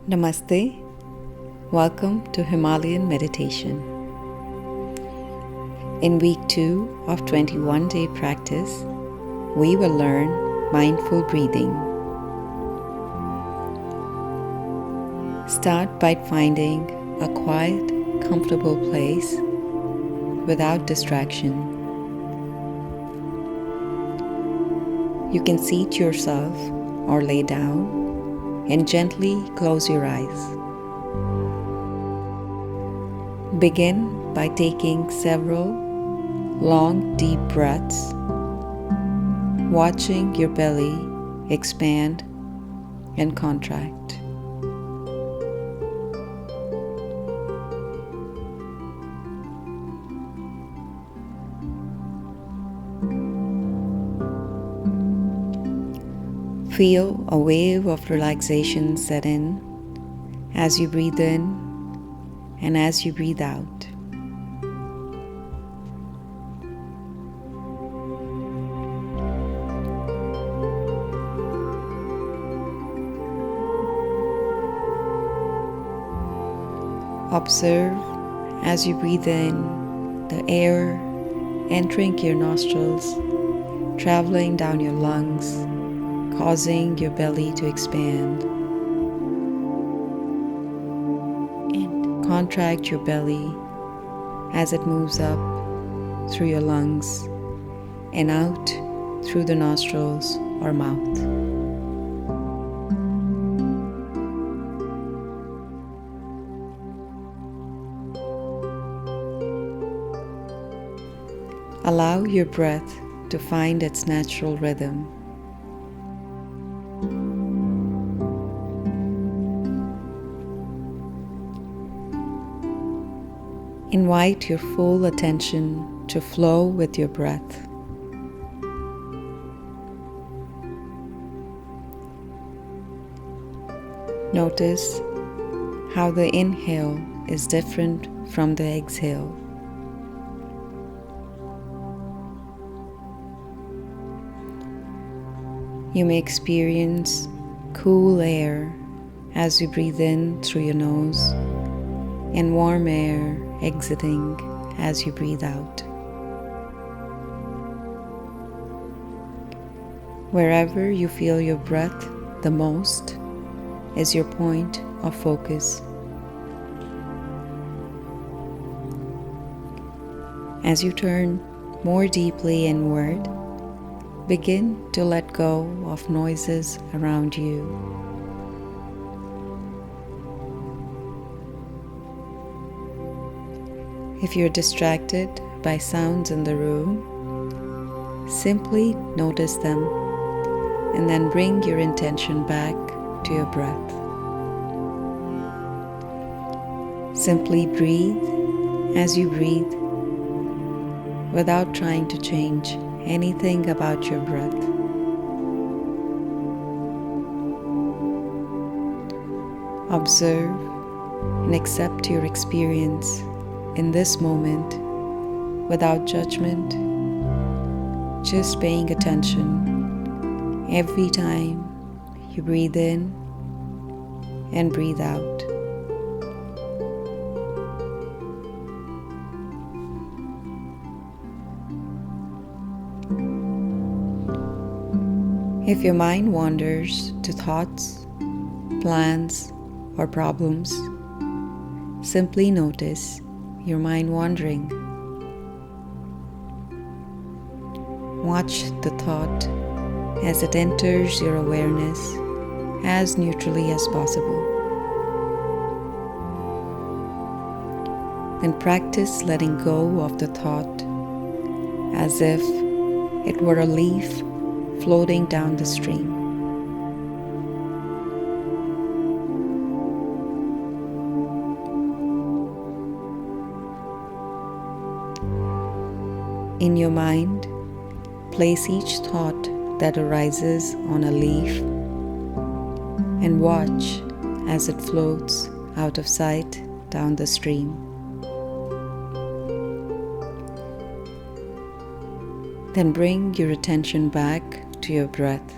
Namaste. Welcome to Himalayan Meditation. In week 2 of 21-day practice, we will learn mindful breathing. Start by finding a quiet, comfortable place without distraction. You can seat yourself or lay down and gently close your eyes. Begin by taking several long, deep breaths, watching your belly expand and contract. Feel a wave of relaxation set in as you breathe in and as you breathe out. Observe as you breathe in the air entering your nostrils, traveling down your lungs, causing your belly to expand, and contract your belly as it moves up through your lungs and out through the nostrils or mouth. Allow your breath to find its natural rhythm. Invite your full attention to flow with your breath. Notice how the inhale is different from the exhale. You may experience cool air as you breathe in through your nose and warm air exiting as you breathe out. Wherever you feel your breath the most is your point of focus. As you turn more deeply inward, begin to let go of noises around you. If you're distracted by sounds in the room, simply notice them and then bring your intention back to your breath. Simply breathe as you breathe without trying to change anything about your breath. Observe and accept your experience in this moment without judgment, just paying attention every time you breathe in and breathe out. If your mind wanders to thoughts, plans, or problems, simply notice your mind wandering. Watch the thought as it enters your awareness as neutrally as possible. Then practice letting go of the thought as if it were a leaf floating down the stream. In your mind, place each thought that arises on a leaf and watch as it floats out of sight down the stream. Then bring your attention back to your breath.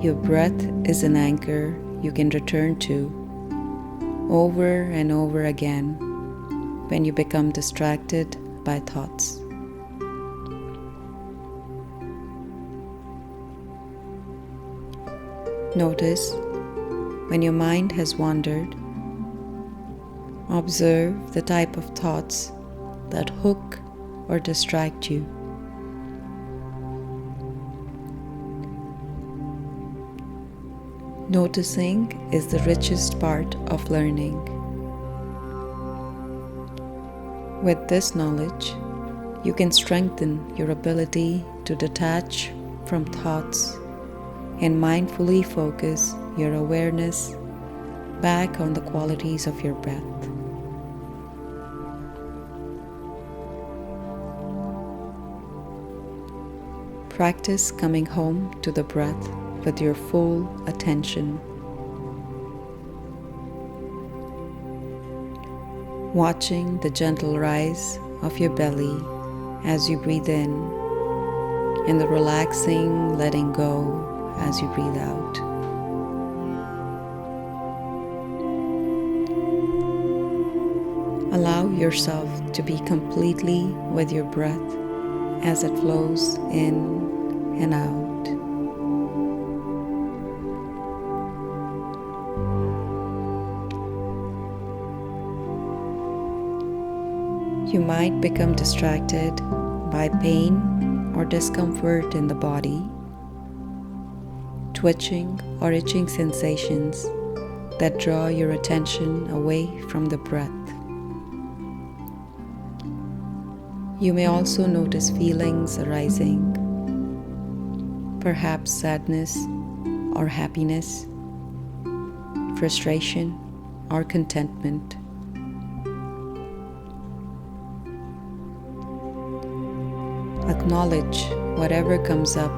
Your breath is an anchor you can return to over and over again when you become distracted by thoughts. Notice when your mind has wandered. Observe the type of thoughts that hook or distract you. Noticing is the richest part of learning. With this knowledge, you can strengthen your ability to detach from thoughts and mindfully focus your awareness back on the qualities of your breath. Practice coming home to the breath with your full attention. Watching the gentle rise of your belly as you breathe in, and the relaxing letting go as you breathe out. Allow yourself to be completely with your breath as it flows in and out. You might become distracted by pain or discomfort in the body, twitching or itching sensations that draw your attention away from the breath. You may also notice feelings arising, perhaps sadness or happiness, frustration or contentment. Acknowledge whatever comes up,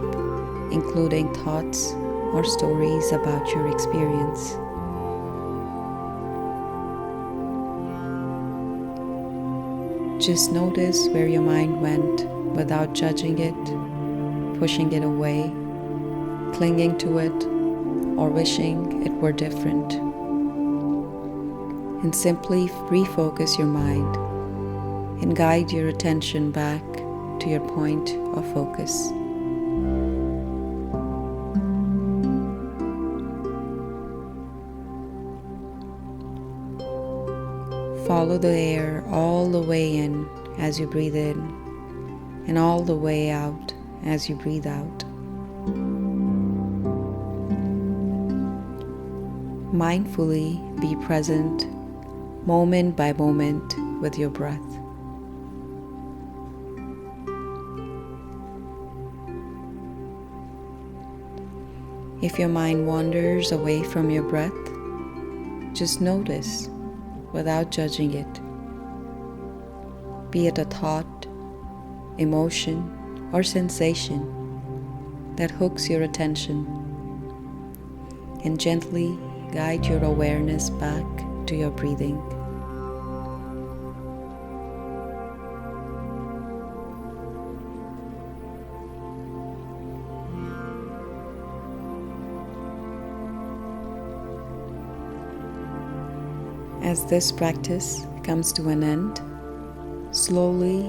including thoughts or stories about your experience. Just notice where your mind went without judging it, pushing it away, clinging to it, or wishing it were different. And simply refocus your mind and guide your attention back to your point of focus. Follow the air all the way in as you breathe in, and all the way out as you breathe out. Mindfully be present moment by moment with your breath. If your mind wanders away from your breath, just notice without judging it. Be it a thought, emotion, or sensation that hooks your attention, and gently guide your awareness back to your breathing. As this practice comes to an end, slowly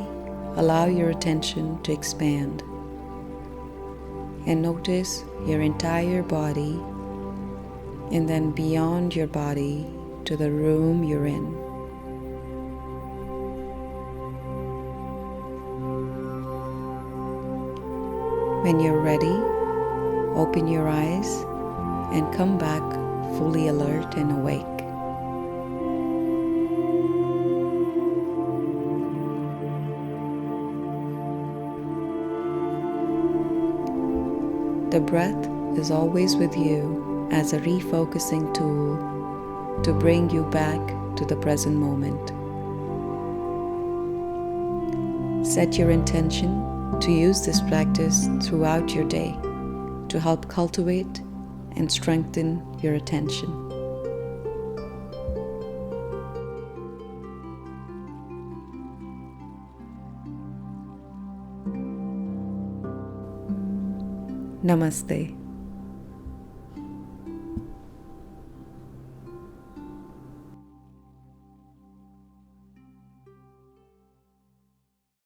allow your attention to expand and notice your entire body, and then beyond your body to the room you're in. When you're ready, open your eyes and come back fully alert and awake. The breath is always with you as a refocusing tool to bring you back to the present moment. Set your intention to use this practice throughout your day to help cultivate and strengthen your attention. Namaste.